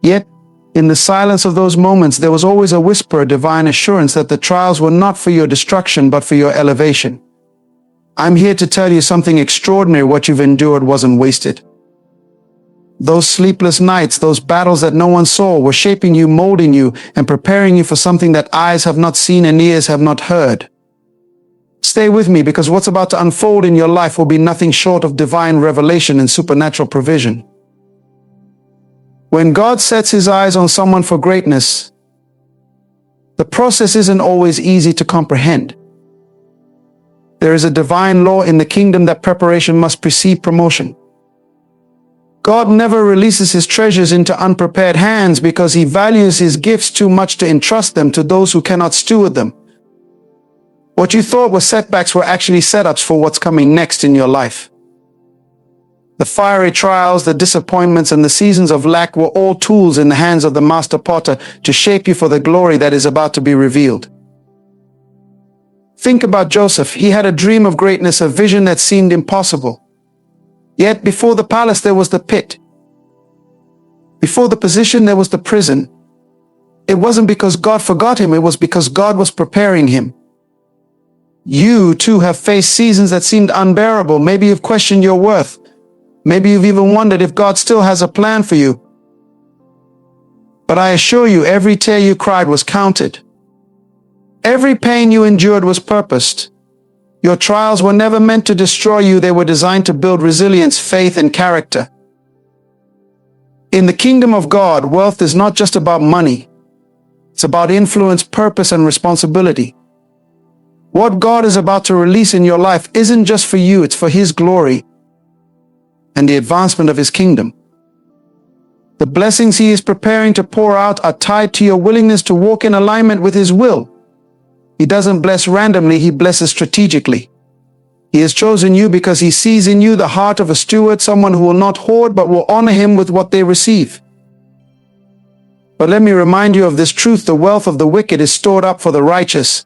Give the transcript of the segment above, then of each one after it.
Yet, in the silence of those moments, there was always a whisper of divine assurance that the trials were not for your destruction, but for your elevation. I'm here to tell you something extraordinary. What you've endured wasn't wasted. Those sleepless nights, those battles that no one saw, were shaping you, molding you, and preparing you for something that eyes have not seen and ears have not heard. Stay with me, because what's about to unfold in your life will be nothing short of divine revelation and supernatural provision. When God sets his eyes on someone for greatness, the process isn't always easy to comprehend. There is a divine law in the kingdom that preparation must precede promotion. God never releases his treasures into unprepared hands because he values his gifts too much to entrust them to those who cannot steward them. What you thought were setbacks were actually setups for what's coming next in your life. The fiery trials, the disappointments, and the seasons of lack were all tools in the hands of the master potter to shape you for the glory that is about to be revealed. Think about Joseph. He had a dream of greatness, a vision that seemed impossible. Yet before the palace there was the pit. Before the position there was the prison. It wasn't because God forgot him, it was because God was preparing him. You too have faced seasons that seemed unbearable. Maybe you've questioned your worth. Maybe you've even wondered if God still has a plan for you. But I assure you, every tear you cried was counted. Every pain you endured was purposed. Your trials were never meant to destroy you. They were designed to build resilience, faith, and character. In the kingdom of God, wealth is not just about money. It's about influence, purpose, and responsibility. What God is about to release in your life isn't just for you, it's for his glory and the advancement of his kingdom. The blessings he is preparing to pour out are tied to your willingness to walk in alignment with his will. He doesn't bless randomly, he blesses strategically. He has chosen you because he sees in you the heart of a steward, someone who will not hoard but will honor him with what they receive. But let me remind you of this truth: the wealth of the wicked is stored up for the righteous.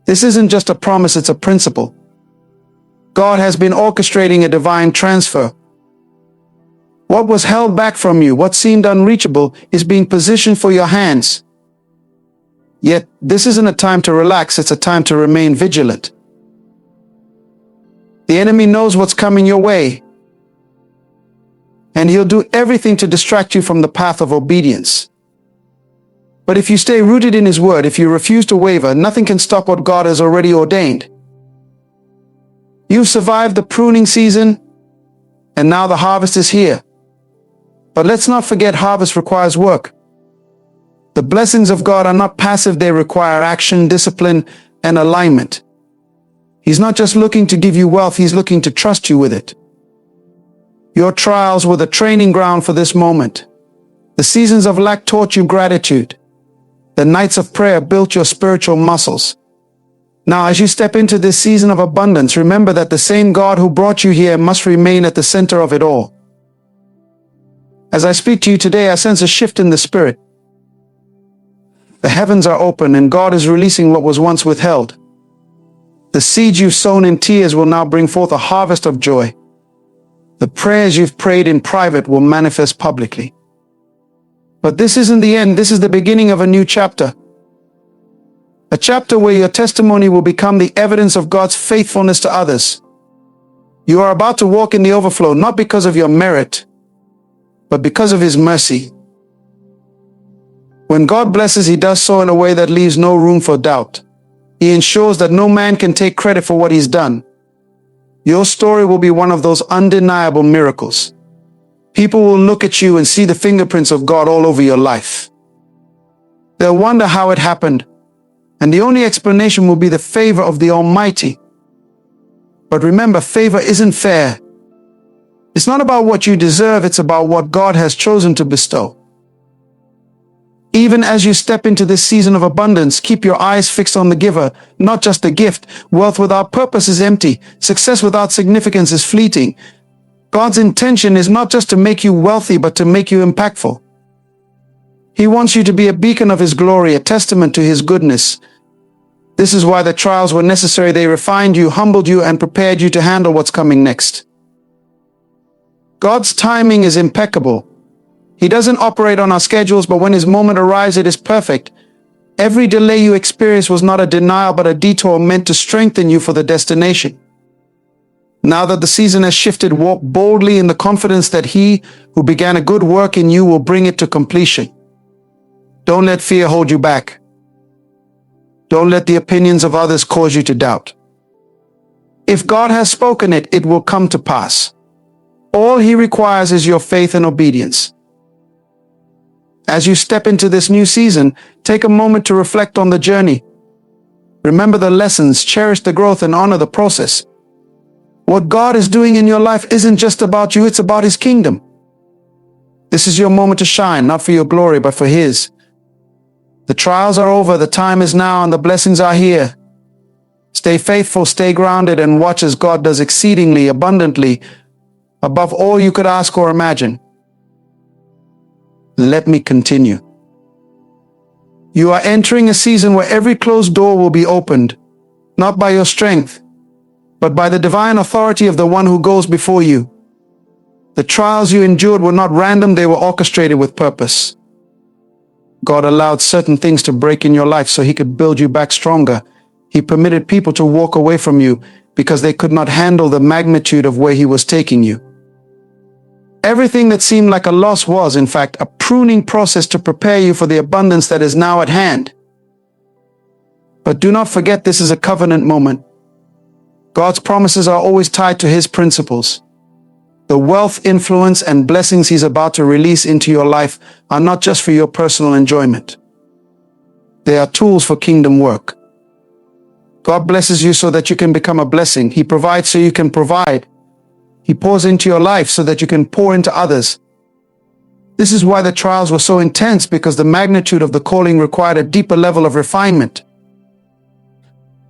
This isn't just a promise, it's a principle. God has been orchestrating a divine transfer. What was held back from you, what seemed unreachable, is being positioned for your hands. Yet, this isn't a time to relax, it's a time to remain vigilant. The enemy knows what's coming your way, and he'll do everything to distract you from the path of obedience. But if you stay rooted in his word, if you refuse to waver, nothing can stop what God has already ordained. You've survived the pruning season, and now the harvest is here. But let's not forget, harvest requires work. The blessings of God are not passive, they require action, discipline, and alignment. He's not just looking to give you wealth, he's looking to trust you with it. Your trials were the training ground for this moment. The seasons of lack taught you gratitude. The nights of prayer built your spiritual muscles. Now, as you step into this season of abundance, remember that the same God who brought you here must remain at the center of it all. As I speak to you today, I sense a shift in the spirit. The heavens are open and God is releasing what was once withheld. The seeds you've sown in tears will now bring forth a harvest of joy. The prayers you've prayed in private will manifest publicly. But this isn't the end, this is the beginning of a new chapter. A chapter where your testimony will become the evidence of God's faithfulness to others. You are about to walk in the overflow, not because of your merit, but because of his mercy. When God blesses, he does so in a way that leaves no room for doubt. He ensures that no man can take credit for what he's done. Your story will be one of those undeniable miracles. People will look at you and see the fingerprints of God all over your life. They'll wonder how it happened, and the only explanation will be the favor of the Almighty. But remember, favor isn't fair. It's not about what you deserve, it's about what God has chosen to bestow. Even as you step into this season of abundance, keep your eyes fixed on the giver, not just the gift. Wealth without purpose is empty. Success without significance is fleeting. God's intention is not just to make you wealthy, but to make you impactful. He wants you to be a beacon of his glory, a testament to his goodness. This is why the trials were necessary. They refined you, humbled you, and prepared you to handle what's coming next. God's timing is impeccable. He doesn't operate on our schedules, but when his moment arrives, it is perfect. Every delay you experience was not a denial, but a detour meant to strengthen you for the destination. Now that the season has shifted, walk boldly in the confidence that he who began a good work in you will bring it to completion. Don't let fear hold you back. Don't let the opinions of others cause you to doubt. If God has spoken it, it will come to pass. All he requires is your faith and obedience. As you step into this new season, take a moment to reflect on the journey. Remember the lessons, cherish the growth, and honor the process. What God is doing in your life isn't just about you, it's about his kingdom. This is your moment to shine, not for your glory, but for his. The trials are over, the time is now, and the blessings are here. Stay faithful, stay grounded, and watch as God does exceedingly abundantly above all you could ask or imagine. Let me continue. You are entering a season where every closed door will be opened, not by your strength, but by the divine authority of the one who goes before you. The trials you endured were not random, they were orchestrated with purpose. God allowed certain things to break in your life so he could build you back stronger. He permitted people to walk away from you because they could not handle the magnitude of where he was taking you. Everything that seemed like a loss was, in fact, a pruning process to prepare you for the abundance that is now at hand. But do not forget, this is a covenant moment. God's promises are always tied to his principles. The wealth, influence, and blessings he's about to release into your life are not just for your personal enjoyment. They are tools for kingdom work. God blesses you so that you can become a blessing. He provides so you can provide. He pours into your life so that you can pour into others. This is why the trials were so intense, because the magnitude of the calling required a deeper level of refinement.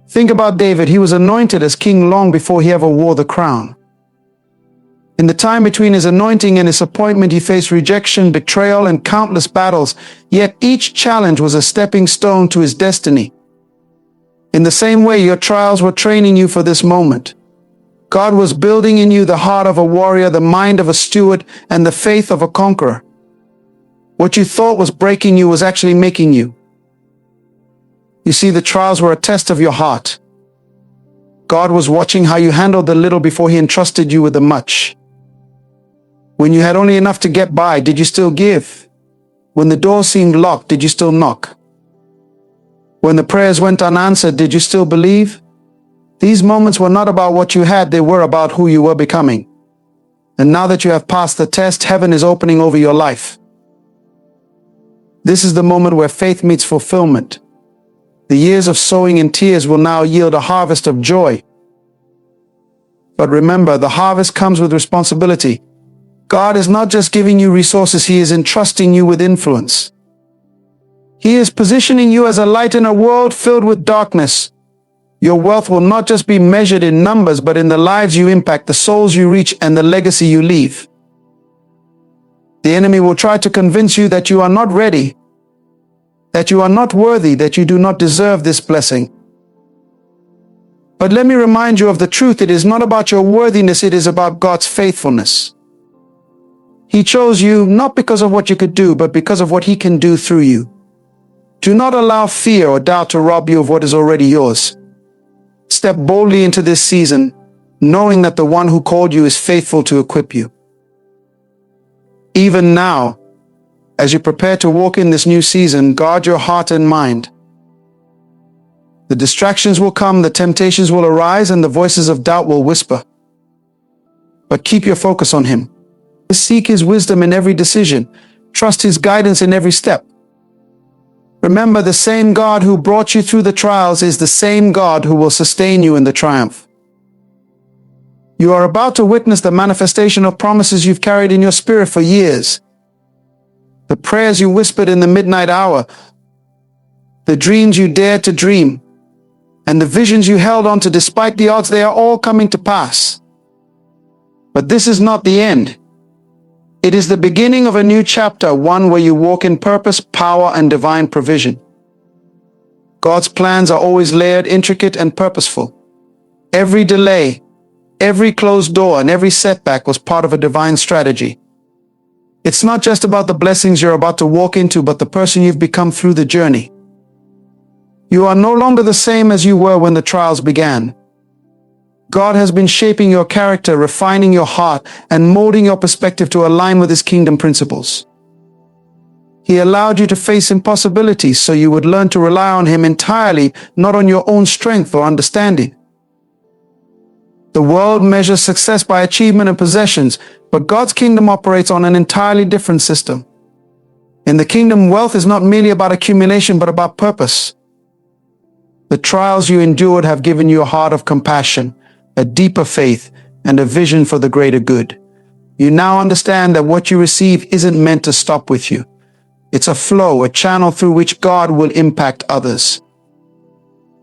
Think about David. He was anointed as king long before he ever wore the crown. In the time between his anointing and his appointment, he faced rejection, betrayal, and countless battles, yet each challenge was a stepping stone to his destiny. In the same way, your trials were training you for this moment. God was building in you the heart of a warrior, the mind of a steward, and the faith of a conqueror. What you thought was breaking you was actually making you. You see, the trials were a test of your heart. God was watching how you handled the little before he entrusted you with the much. When you had only enough to get by, did you still give? When the door seemed locked, did you still knock? When the prayers went unanswered, did you still believe? These moments were not about what you had, they were about who you were becoming. And now that you have passed the test, heaven is opening over your life. This is the moment where faith meets fulfillment. The years of sowing in tears will now yield a harvest of joy. But remember, the harvest comes with responsibility. God is not just giving you resources, he is entrusting you with influence. He is positioning you as a light in a world filled with darkness. Your wealth will not just be measured in numbers, but in the lives you impact, the souls you reach, and the legacy you leave. The enemy will try to convince you that you are not ready, that you are not worthy, that you do not deserve this blessing. But let me remind you of the truth. It is not about your worthiness, it is about God's faithfulness. He chose you not because of what you could do, but because of what he can do through you. Do not allow fear or doubt to rob you of what is already yours. Step boldly into this season, knowing that the one who called you is faithful to equip you. Even now, as you prepare to walk in this new season, guard your heart and mind. The distractions will come, the temptations will arise, and the voices of doubt will whisper. But keep your focus on him. Seek his wisdom in every decision. Trust his guidance in every step. Remember, the same God who brought you through the trials is the same God who will sustain you in the triumph. You are about to witness the manifestation of promises you've carried in your spirit for years. The prayers you whispered in the midnight hour, the dreams you dared to dream, and the visions you held on to despite the odds, they are all coming to pass. But this is not the end. It is the beginning of a new chapter, one where you walk in purpose, power, and divine provision. God's plans are always layered, intricate, and purposeful. Every delay, every closed door, and every setback was part of a divine strategy. It's not just about the blessings you're about to walk into, but the person you've become through the journey. You are no longer the same as you were when the trials began. God has been shaping your character, refining your heart, and molding your perspective to align with His kingdom principles. He allowed you to face impossibilities so you would learn to rely on Him entirely, not on your own strength or understanding. The world measures success by achievement and possessions, but God's kingdom operates on an entirely different system. In the kingdom, wealth is not merely about accumulation, but about purpose. The trials you endured have given you a heart of compassion, a deeper faith, and a vision for the greater good. You now understand that what you receive isn't meant to stop with you. It's a flow, a channel through which God will impact others.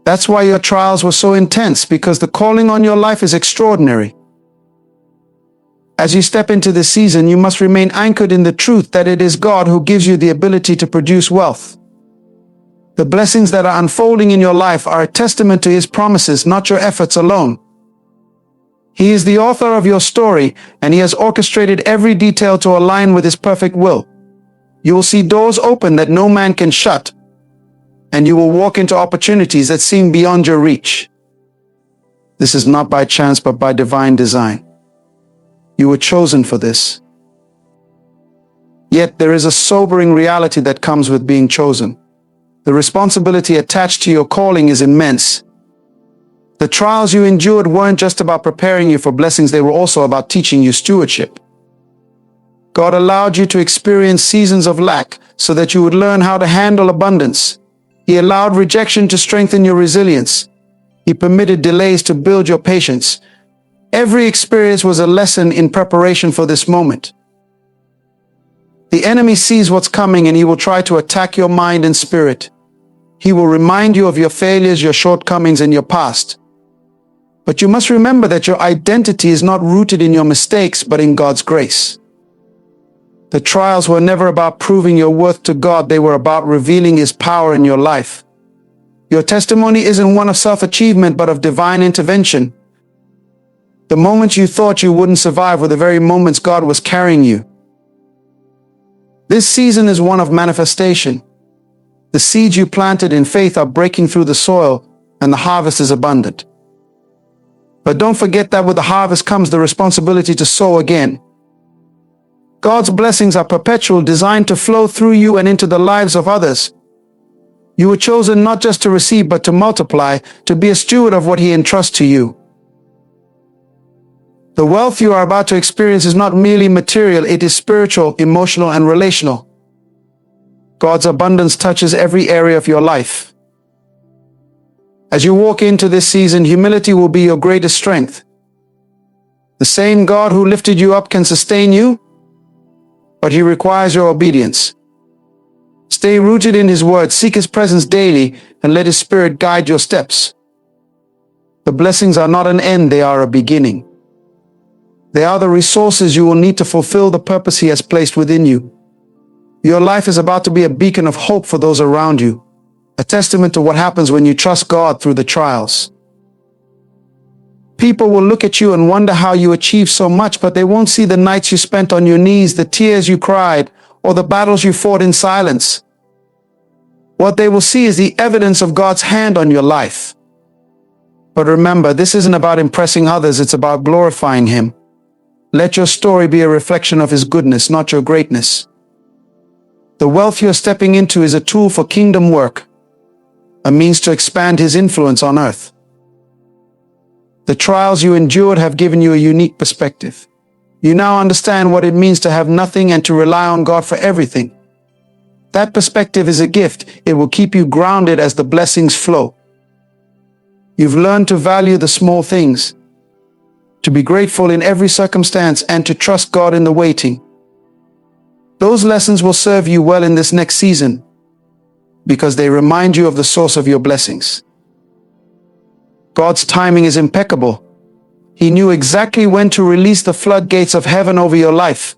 That's why your trials were so intense, because the calling on your life is extraordinary. As you step into this season, you must remain anchored in the truth that it is God who gives you the ability to produce wealth. The blessings that are unfolding in your life are a testament to His promises, not your efforts alone. He is the author of your story, and He has orchestrated every detail to align with His perfect will. You will see doors open that no man can shut, and you will walk into opportunities that seem beyond your reach. This is not by chance, but by divine design. You were chosen for this. Yet there is a sobering reality that comes with being chosen. The responsibility attached to your calling is immense. The trials you endured weren't just about preparing you for blessings, they were also about teaching you stewardship. God allowed you to experience seasons of lack so that you would learn how to handle abundance. He allowed rejection to strengthen your resilience. He permitted delays to build your patience. Every experience was a lesson in preparation for this moment. The enemy sees what's coming, and he will try to attack your mind and spirit. He will remind you of your failures, your shortcomings, and your past. But you must remember that your identity is not rooted in your mistakes, but in God's grace. The trials were never about proving your worth to God. They were about revealing His power in your life. Your testimony isn't one of self-achievement, but of divine intervention. The moments you thought you wouldn't survive were the very moments God was carrying you. This season is one of manifestation. The seeds you planted in faith are breaking through the soil, and the harvest is abundant. But don't forget that with the harvest comes the responsibility to sow again. God's blessings are perpetual, designed to flow through you and into the lives of others. You were chosen not just to receive, but to multiply, to be a steward of what He entrusts to you. The wealth you are about to experience is not merely material, it is spiritual, emotional, and relational. God's abundance touches every area of your life. As you walk into this season, humility will be your greatest strength. The same God who lifted you up can sustain you, but He requires your obedience. Stay rooted in His word, seek His presence daily, and let His Spirit guide your steps. The blessings are not an end, they are a beginning. They are the resources you will need to fulfill the purpose He has placed within you. Your life is about to be a beacon of hope for those around you, a testament to what happens when you trust God through the trials. People will look at you and wonder how you achieved so much, but they won't see the nights you spent on your knees, the tears you cried, or the battles you fought in silence. What they will see is the evidence of God's hand on your life. But remember, this isn't about impressing others, it's about glorifying Him. Let your story be a reflection of His goodness, not your greatness. The wealth you're stepping into is a tool for kingdom work, a means to expand His influence on earth. The trials you endured have given you a unique perspective. You now understand what it means to have nothing and to rely on God for everything. That perspective is a gift. It will keep you grounded as the blessings flow. You've learned to value the small things, to be grateful in every circumstance, and to trust God in the waiting. Those lessons will serve you well in this next season because they remind you of the source of your blessings. God's timing is impeccable. He knew exactly when to release the floodgates of heaven over your life.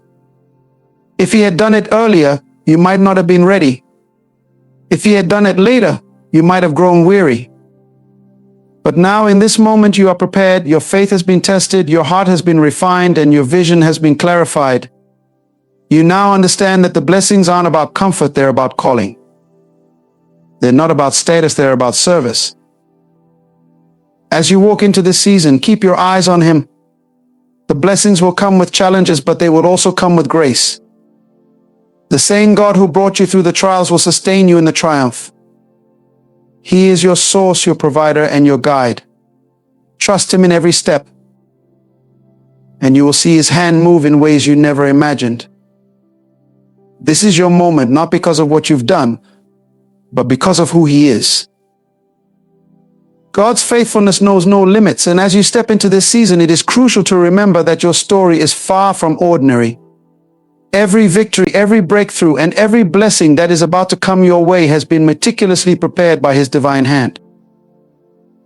If He had done it earlier, you might not have been ready. If He had done it later, you might have grown weary. But now in this moment you are prepared, your faith has been tested, your heart has been refined, and your vision has been clarified. You now understand that the blessings aren't about comfort, they're about calling. They're not about status, they're about service. As you walk into this season, keep your eyes on Him. The blessings will come with challenges, but they will also come with grace. The same God who brought you through the trials will sustain you in the triumph. He is your source, your provider, and your guide. Trust Him in every step, and you will see His hand move in ways you never imagined. This is your moment, not because of what you've done, but because of who He is. God's faithfulness knows no limits, and as you step into this season, it is crucial to remember that your story is far from ordinary. Every victory, every breakthrough, and every blessing that is about to come your way has been meticulously prepared by His divine hand.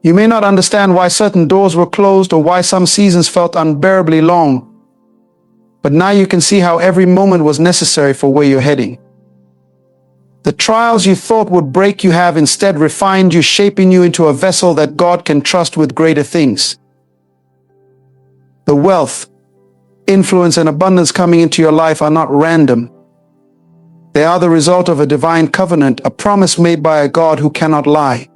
You may not understand why certain doors were closed or why some seasons felt unbearably long, but now you can see how every moment was necessary for where you're heading. The trials you thought would break you have instead refined you, shaping you into a vessel that God can trust with greater things. The wealth, influence, and abundance coming into your life are not random. They are the result of a divine covenant, a promise made by a God who cannot lie.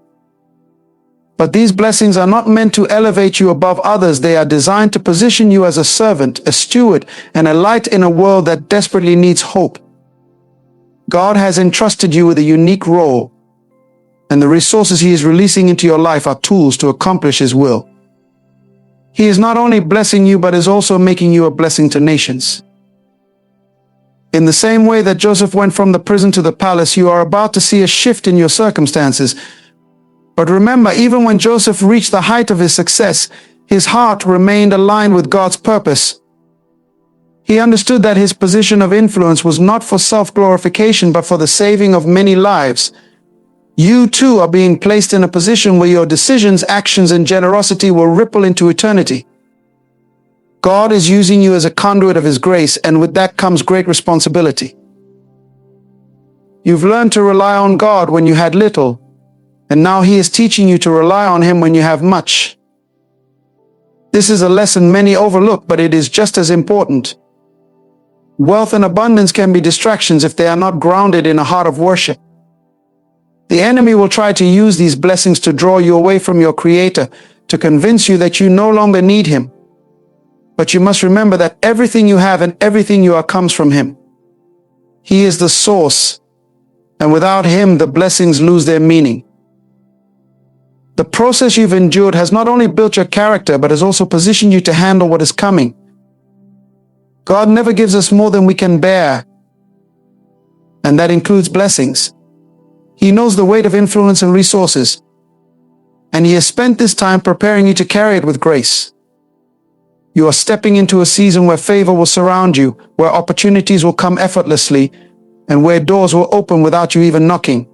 But these blessings are not meant to elevate you above others. They are designed to position you as a servant, a steward, and a light in a world that desperately needs hope. God has entrusted you with a unique role, and the resources He is releasing into your life are tools to accomplish His will. He is not only blessing you, but is also making you a blessing to nations. In the same way that Joseph went from the prison to the palace, you are about to see a shift in your circumstances. But remember, even when Joseph reached the height of his success, his heart remained aligned with God's purpose. He understood that his position of influence was not for self-glorification, but for the saving of many lives. You too are being placed in a position where your decisions, actions, and generosity will ripple into eternity. God is using you as a conduit of His grace, and with that comes great responsibility. You've learned to rely on God when you had little, and now He is teaching you to rely on Him when you have much. This is a lesson many overlook, but it is just as important. Wealth and abundance can be distractions if they are not grounded in a heart of worship. The enemy will try to use these blessings to draw you away from your Creator, to convince you that you no longer need Him. But you must remember that everything you have and everything you are comes from Him. He is the source, and without Him, the blessings lose their meaning. The process you've endured has not only built your character, but has also positioned you to handle what is coming. God never gives us more than we can bear, and that includes blessings. He knows the weight of influence and resources, and He has spent this time preparing you to carry it with grace. You are stepping into a season where favor will surround you, where opportunities will come effortlessly, and where doors will open without you even knocking.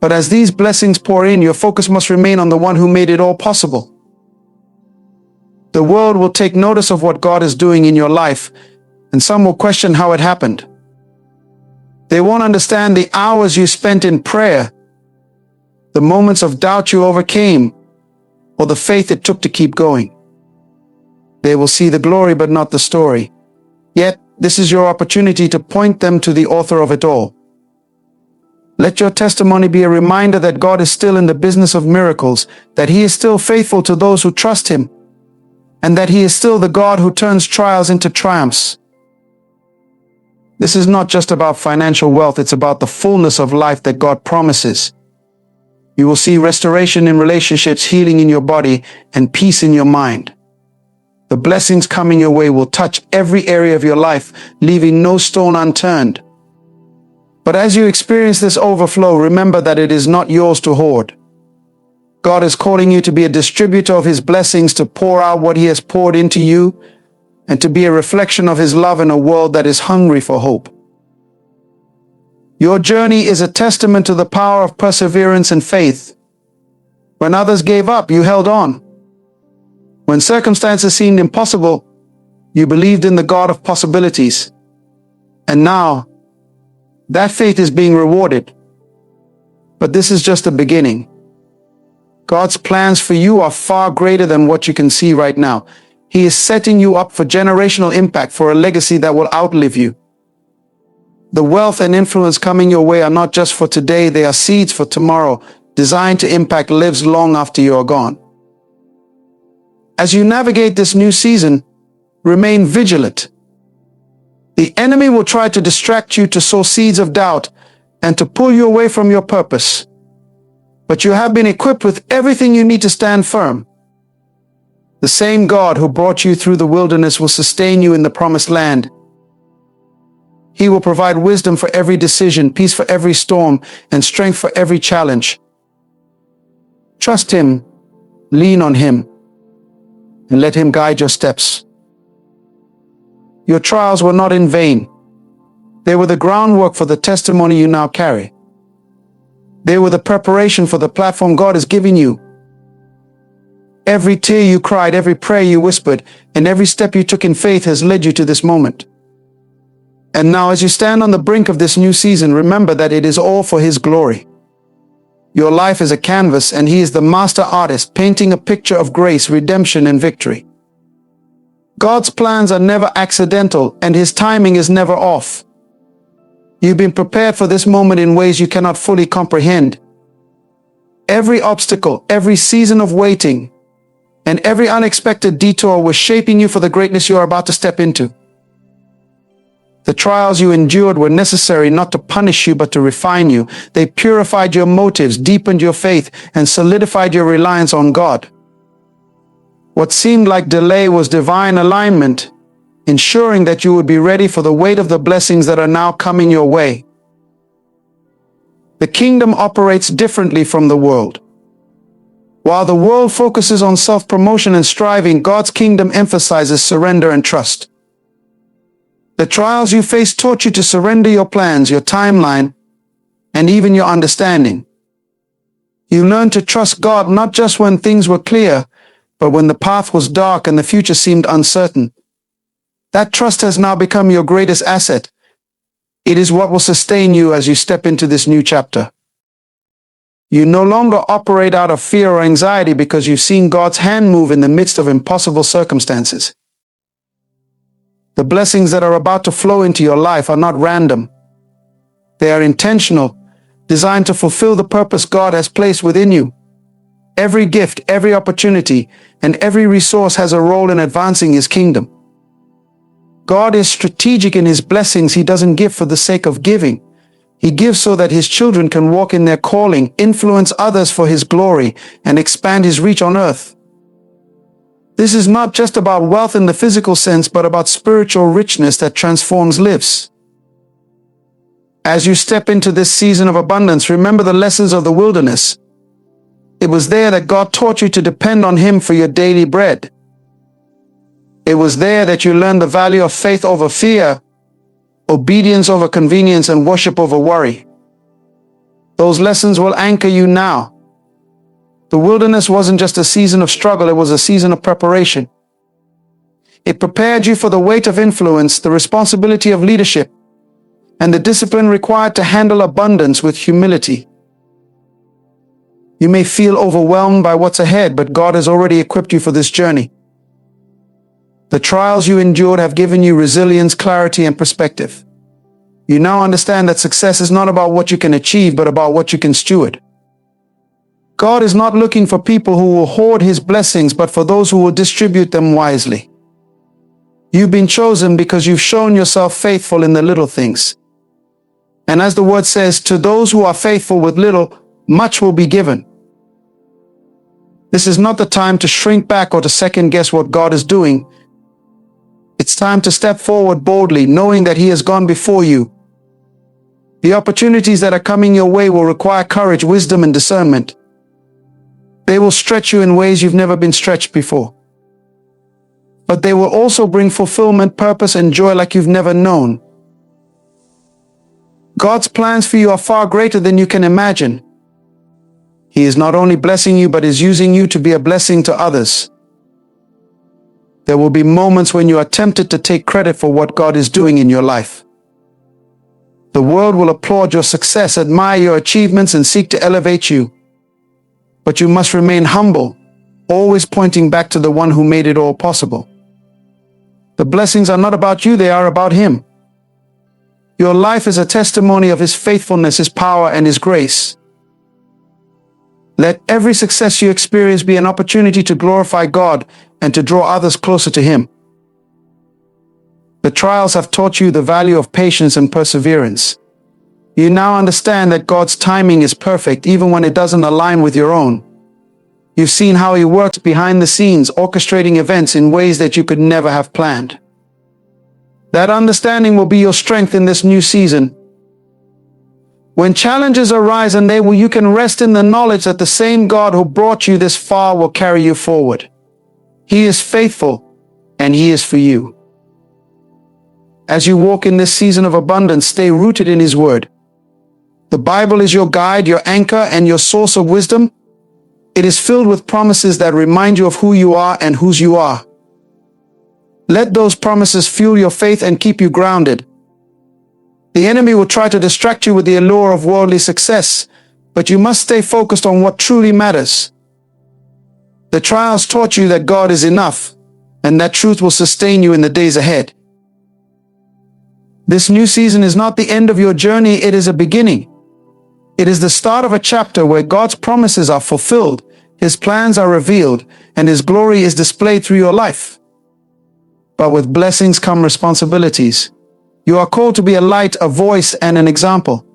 But as these blessings pour in, your focus must remain on the One who made it all possible. The world will take notice of what God is doing in your life, and some will question how it happened. They won't understand the hours you spent in prayer, the moments of doubt you overcame, or the faith it took to keep going. They will see the glory but not the story. Yet, this is your opportunity to point them to the author of it all. Let your testimony be a reminder that God is still in the business of miracles, that He is still faithful to those who trust Him, and that He is still the God who turns trials into triumphs. This is not just about financial wealth, it's about the fullness of life that God promises. You will see restoration in relationships, healing in your body, and peace in your mind. The blessings coming your way will touch every area of your life, leaving no stone unturned. But as you experience this overflow, remember that it is not yours to hoard. God is calling you to be a distributor of His blessings, to pour out what He has poured into you, and to be a reflection of His love in a world that is hungry for hope. Your journey is a testament to the power of perseverance and faith. When others gave up, you held on. When circumstances seemed impossible, you believed in the God of possibilities. And now, that faith is being rewarded. But this is just the beginning. God's plans for you are far greater than what you can see right now. He is setting you up for generational impact, for a legacy that will outlive you. The wealth and influence coming your way are not just for today, they are seeds for tomorrow, designed to impact lives long after you are gone. As you navigate this new season, remain vigilant. The enemy will try to distract you, to sow seeds of doubt, and to pull you away from your purpose. But you have been equipped with everything you need to stand firm. The same God who brought you through the wilderness will sustain you in the promised land. He will provide wisdom for every decision, peace for every storm, and strength for every challenge. Trust Him, lean on Him, and let Him guide your steps. Your trials were not in vain. They were the groundwork for the testimony you now carry. They were the preparation for the platform God has given you. Every tear you cried, every prayer you whispered, and every step you took in faith has led you to this moment. And now, as you stand on the brink of this new season, remember that it is all for His glory. Your life is a canvas, and He is the master artist, painting a picture of grace, redemption, and victory. God's plans are never accidental, and His timing is never off. You've been prepared for this moment in ways you cannot fully comprehend. Every obstacle, every season of waiting, and every unexpected detour was shaping you for the greatness you are about to step into. The trials you endured were necessary not to punish you, but to refine you. They purified your motives, deepened your faith, and solidified your reliance on God. What seemed like delay was divine alignment, ensuring that you would be ready for the weight of the blessings that are now coming your way. The kingdom operates differently from the world. While the world focuses on self-promotion and striving, God's kingdom emphasizes surrender and trust. The trials you face taught you to surrender your plans, your timeline, and even your understanding. You learned to trust God not just when things were clear, but when the path was dark and the future seemed uncertain. That trust has now become your greatest asset. It is what will sustain you as you step into this new chapter. You no longer operate out of fear or anxiety because you've seen God's hand move in the midst of impossible circumstances. The blessings that are about to flow into your life are not random. They are intentional, designed to fulfill the purpose God has placed within you. Every gift, every opportunity, and every resource has a role in advancing His kingdom. God is strategic in His blessings. He doesn't give for the sake of giving. He gives so that His children can walk in their calling, influence others for His glory, and expand His reach on earth. This is not just about wealth in the physical sense, but about spiritual richness that transforms lives. As you step into this season of abundance, remember the lessons of the wilderness. It was there that God taught you to depend on Him for your daily bread. It was there that you learned the value of faith over fear, obedience over convenience, and worship over worry. Those lessons will anchor you now. The wilderness wasn't just a season of struggle, it was a season of preparation. It prepared you for the weight of influence, the responsibility of leadership, and the discipline required to handle abundance with humility. You may feel overwhelmed by what's ahead, but God has already equipped you for this journey. The trials you endured have given you resilience, clarity, and perspective. You now understand that success is not about what you can achieve, but about what you can steward. God is not looking for people who will hoard His blessings, but for those who will distribute them wisely. You've been chosen because you've shown yourself faithful in the little things. And as the word says, to those who are faithful with little, much will be given. This is not the time to shrink back or to second guess what God is doing. It's time to step forward boldly, knowing that He has gone before you. The opportunities that are coming your way will require courage, wisdom, and discernment. They will stretch you in ways you've never been stretched before. But they will also bring fulfillment, purpose, and joy like you've never known. God's plans for you are far greater than you can imagine. He is not only blessing you, but is using you to be a blessing to others. There will be moments when you are tempted to take credit for what God is doing in your life. The world will applaud your success, admire your achievements, and seek to elevate you. But you must remain humble, always pointing back to the one who made it all possible. The blessings are not about you, they are about Him. Your life is a testimony of His faithfulness, His power, and His grace. Let every success you experience be an opportunity to glorify God and to draw others closer to Him. The trials have taught you the value of patience and perseverance. You now understand that God's timing is perfect even when it doesn't align with your own. You've seen how He works behind the scenes, orchestrating events in ways that you could never have planned. That understanding will be your strength in this new season. When challenges arise you can rest in the knowledge that the same God who brought you this far will carry you forward. He is faithful, and He is for you. As you walk in this season of abundance, stay rooted in His Word. The Bible is your guide, your anchor, and your source of wisdom. It is filled with promises that remind you of who you are and whose you are. Let those promises fuel your faith and keep you grounded. The enemy will try to distract you with the allure of worldly success, but you must stay focused on what truly matters. The trials taught you that God is enough, and that truth will sustain you in the days ahead. This new season is not the end of your journey, it is a beginning. It is the start of a chapter where God's promises are fulfilled, His plans are revealed, and His glory is displayed through your life. But with blessings come responsibilities. You are called to be a light, a voice, and an example.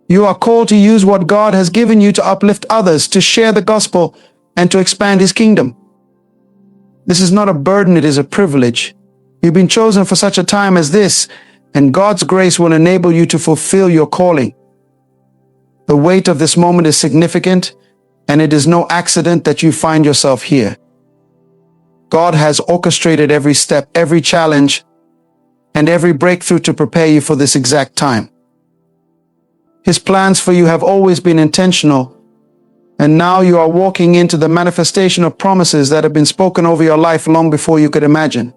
You are called to use what God has given you to uplift others, to share the gospel, and to expand His kingdom. This is not a burden, it is a privilege. You've been chosen for such a time as this, and God's grace will enable you to fulfill your calling. The weight of this moment is significant, and it is no accident that you find yourself here. God has orchestrated every step, every challenge, and every breakthrough to prepare you for this exact time. His plans for you have always been intentional, and now you are walking into the manifestation of promises that have been spoken over your life long before you could imagine.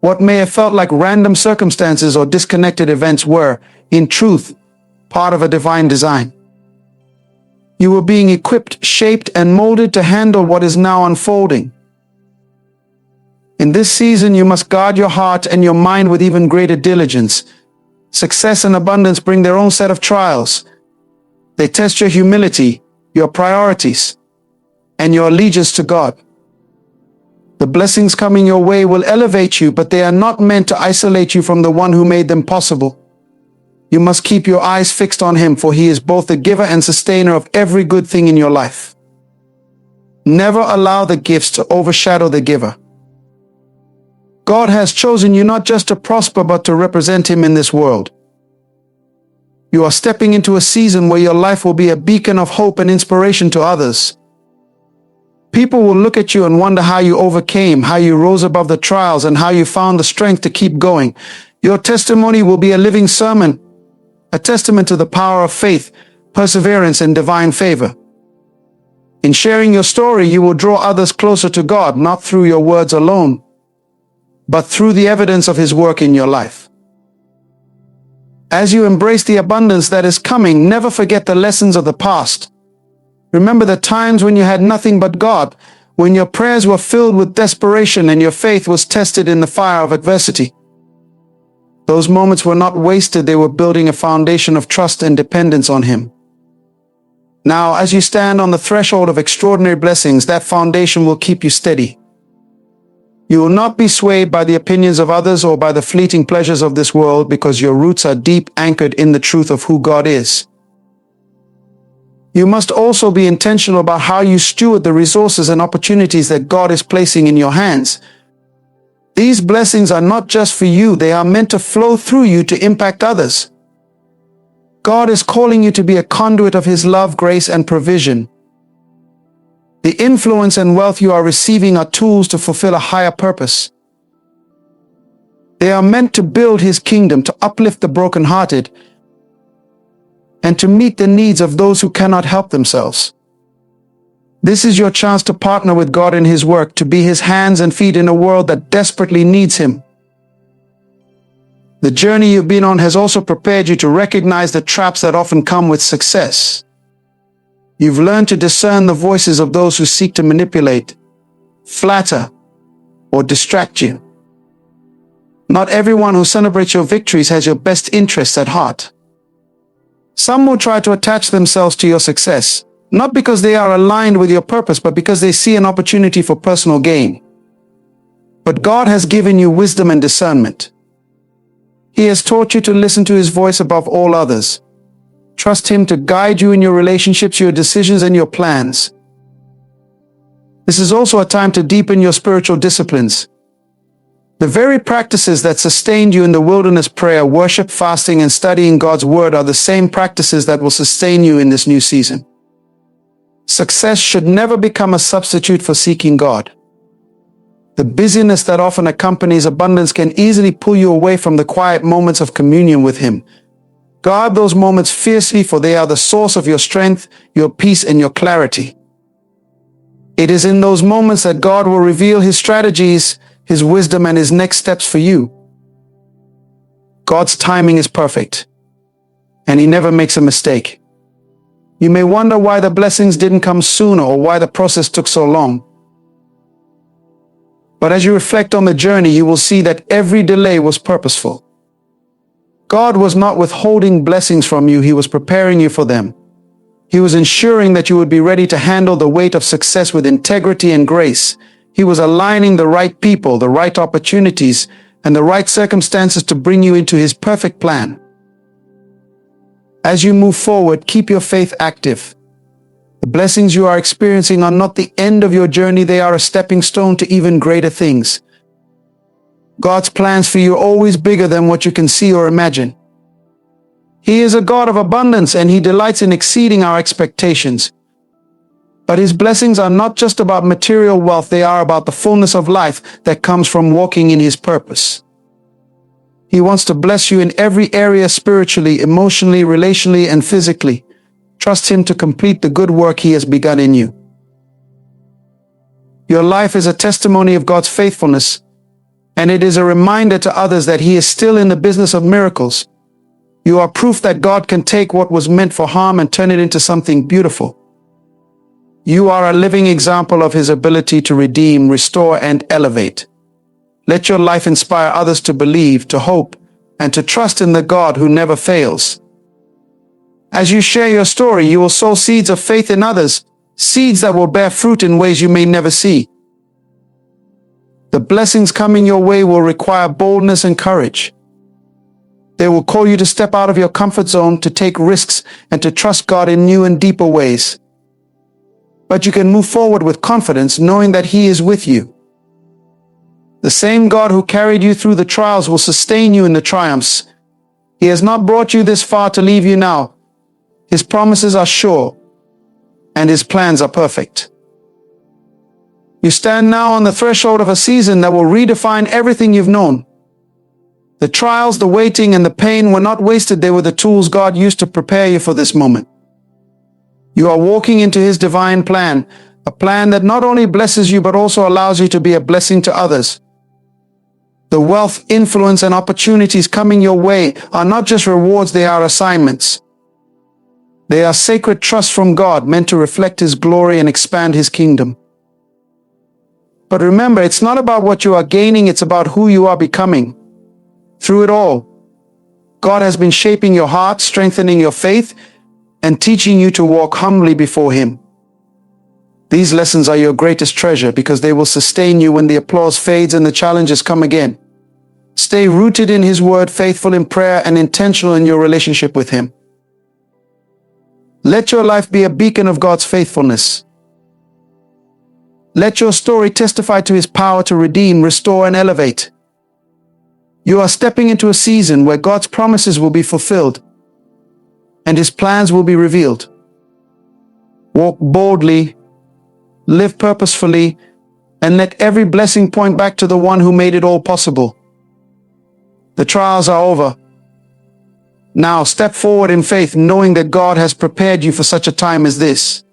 What may have felt like random circumstances or disconnected events were, in truth, part of a divine design. You were being equipped, shaped, and molded to handle what is now unfolding. In this season, you must guard your heart and your mind with even greater diligence. Success and abundance bring their own set of trials. They test your humility, your priorities, and your allegiance to God. The blessings coming your way will elevate you, but they are not meant to isolate you from the one who made them possible. You must keep your eyes fixed on Him, for He is both the giver and sustainer of every good thing in your life. Never allow the gifts to overshadow the giver. God has chosen you not just to prosper, but to represent Him in this world. You are stepping into a season where your life will be a beacon of hope and inspiration to others. People will look at you and wonder how you overcame, how you rose above the trials, and how you found the strength to keep going. Your testimony will be a living sermon, a testament to the power of faith, perseverance, and divine favor. In sharing your story, you will draw others closer to God, not through your words alone, but through the evidence of His work in your life. As you embrace the abundance that is coming, never forget the lessons of the past. Remember the times when you had nothing but God, when your prayers were filled with desperation and your faith was tested in the fire of adversity. Those moments were not wasted, they were building a foundation of trust and dependence on Him. Now, as you stand on the threshold of extraordinary blessings, that foundation will keep you steady. You will not be swayed by the opinions of others or by the fleeting pleasures of this world, because your roots are deep, anchored in the truth of who God is. You must also be intentional about how you steward the resources and opportunities that God is placing in your hands. These blessings are not just for you, they are meant to flow through you to impact others. God is calling you to be a conduit of His love, grace, and provision. The influence and wealth you are receiving are tools to fulfill a higher purpose. They are meant to build His kingdom, to uplift the brokenhearted, and to meet the needs of those who cannot help themselves. This is your chance to partner with God in His work, to be His hands and feet in a world that desperately needs Him. The journey you've been on has also prepared you to recognize the traps that often come with success. You've learned to discern the voices of those who seek to manipulate, flatter, or distract you. Not everyone who celebrates your victories has your best interests at heart. Some will try to attach themselves to your success, not because they are aligned with your purpose, but because they see an opportunity for personal gain. But God has given you wisdom and discernment. He has taught you to listen to His voice above all others. Trust Him to guide you in your relationships, your decisions, and your plans. This is also a time to deepen your spiritual disciplines. The very practices that sustained you in the wilderness, prayer, worship, fasting, and studying God's Word, are the same practices that will sustain you in this new season. Success should never become a substitute for seeking God. The busyness that often accompanies abundance can easily pull you away from the quiet moments of communion with Him. Guard those moments fiercely, for they are the source of your strength, your peace, and your clarity. It is in those moments that God will reveal His strategies, His wisdom, and His next steps for you. God's timing is perfect, and He never makes a mistake. You may wonder why the blessings didn't come sooner or why the process took so long. But as you reflect on the journey, you will see that every delay was purposeful. God was not withholding blessings from you, He was preparing you for them. He was ensuring that you would be ready to handle the weight of success with integrity and grace. He was aligning the right people, the right opportunities, and the right circumstances to bring you into His perfect plan. As you move forward, keep your faith active. The blessings you are experiencing are not the end of your journey, they are a stepping stone to even greater things. God's plans for you are always bigger than what you can see or imagine. He is a God of abundance, and He delights in exceeding our expectations. But His blessings are not just about material wealth, they are about the fullness of life that comes from walking in His purpose. He wants to bless you in every area, spiritually, emotionally, relationally, and physically. Trust Him to complete the good work He has begun in you. Your life is a testimony of God's faithfulness, and it is a reminder to others that He is still in the business of miracles. You are proof that God can take what was meant for harm and turn it into something beautiful. You are a living example of His ability to redeem, restore, and elevate. Let your life inspire others to believe, to hope, and to trust in the God who never fails. As you share your story, you will sow seeds of faith in others, seeds that will bear fruit in ways you may never see. The blessings coming your way will require boldness and courage. They will call you to step out of your comfort zone, to take risks, and to trust God in new and deeper ways. But you can move forward with confidence, knowing that He is with you. The same God who carried you through the trials will sustain you in the triumphs. He has not brought you this far to leave you now. His promises are sure, and His plans are perfect. You stand now on the threshold of a season that will redefine everything you've known. The trials, the waiting, and the pain were not wasted. They were the tools God used to prepare you for this moment. You are walking into His divine plan, a plan that not only blesses you, but also allows you to be a blessing to others. The wealth, influence, and opportunities coming your way are not just rewards, they are assignments. They are sacred trusts from God, meant to reflect His glory and expand His kingdom. But remember, it's not about what you are gaining, it's about who you are becoming. Through it all, God has been shaping your heart, strengthening your faith, and teaching you to walk humbly before Him. These lessons are your greatest treasure because they will sustain you when the applause fades and the challenges come again. Stay rooted in His Word, faithful in prayer, and intentional in your relationship with Him. Let your life be a beacon of God's faithfulness. Let your story testify to His power to redeem, restore, and elevate. You are stepping into a season where God's promises will be fulfilled and His plans will be revealed. Walk boldly, live purposefully, and let every blessing point back to the One who made it all possible. The trials are over. Now step forward in faith, knowing that God has prepared you for such a time as this.